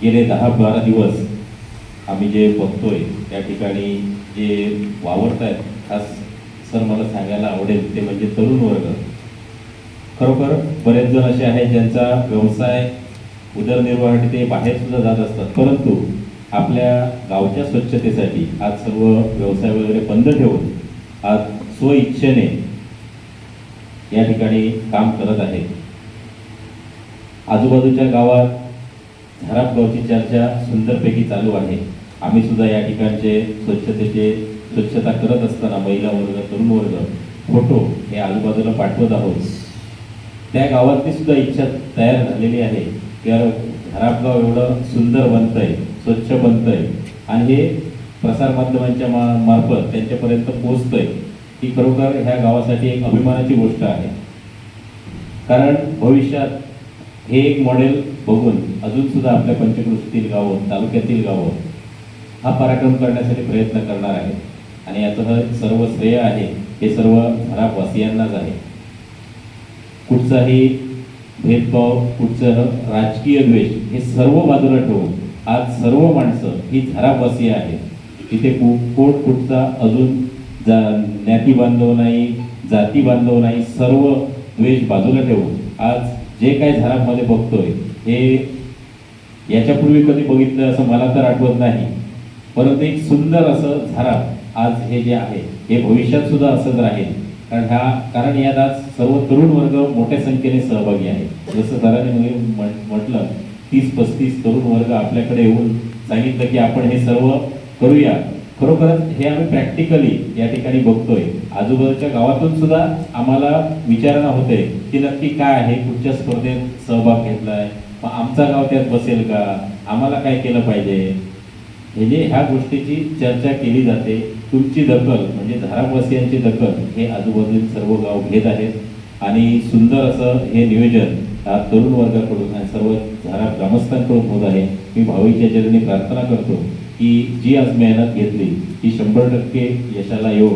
गेले 10-12 दिवस आम्ही जे बघतोय त्या ठिकाणी जे वावरत आहेत, खास सर मला सांगायला आवडेल ते म्हणजे तरुण वर्ग. खरोखर बरेच जण असे आहेत ज्यांचा व्यवसाय उदरनिर्वाहासाठी ते बाहेर सुद्धा जात असतात, परंतु आपल्या गावच्या स्वच्छतेसाठी आज सर्व व्यवसाय वगैरे बंद ठेवून आज स्वइच्छेने या ठिकाणी काम करत आहेत. आजूबाजूच्या गावात झराप गावची चर्चा सुंदरपैकी चालू आहे. आम्ही सुद्धा या ठिकाणचे स्वच्छता करत असताना महिला वर्ग, तरुण वर्ग फोटो हे आजूबाजूला पाठवत आहोत. त्या गावातली सुद्धा इच्छा तयार झालेली आहे की झराप गाव एवढं सुंदर बनतंय, स्वच्छ बनतंय आणि हे प्रसारमाध्यमांच्या मार्फत त्यांच्यापर्यंत पोहोचतंय ही खरोखर ह्या गावासाठी एक अभिमानाची गोष्ट आहे. कारण भविष्यात हे एक मॉडेल बघून अजून सुद्धा आपल्या पंचक्रोशीतील गावं, तालुक्यातील गावं हा पराक्रम करण्यासाठी प्रयत्न करणार आहेत आणि याचं सर्व श्रेय आहे हे सर्व झरापवासियांनाच आहे. कुठचाही भेदभाव, कुठचं राजकीय द्वेष हे सर्व बाजूला ठेवून आज सर्व माणसं ही झरापवासी आहेत. तिथे कुठचा अजून ज्ञाती बांधव नाही, जाती बांधव नाही, सर्व द्वेष बाजूला ठेवून आज जे काही झरापमध्ये बघतोय हे याच्यापूर्वी कधी बघितलं असं मला तर आठवत नाही, परंतु एक सुंदर असं झराप आज हे जे आहे हे भविष्यात सुद्धा असंच राहील. कारण यात आज सर्व तरुण वर्ग मोठ्या संख्येने सहभागी आहे. जसं सरांनी म्हटलं 30-35 तरुण वर्ग आपल्याकडे येऊन सांगितलं की आपण हे सर्व करूया. खरोखरच हे आम्ही प्रॅक्टिकली या ठिकाणी बघतोय. आजूबाजूच्या गावातून सुद्धा आम्हाला विचारणा होते की नक्की काय आहे, कुठच्या स्पर्धेत सहभाग घेतलाय, मग आमचा गाव त्यात बसेल का, आम्हाला काय केलं पाहिजे, म्हणजे ह्या गोष्टीची चर्चा केली जाते. तुमची दखल म्हणजे झरापवासियांची दखल हे आजूबाजूचे सर्व गाव घेत आहेत आणि सुंदर असं हे नियोजन तरुण वर्गाकडून आणि सर्व झराप ग्रामस्थांकडून होत आहे. मी भावीच्या चरणी प्रार्थना करतो की जी आज मेहनत घेतली ती 100% यशाला येऊ.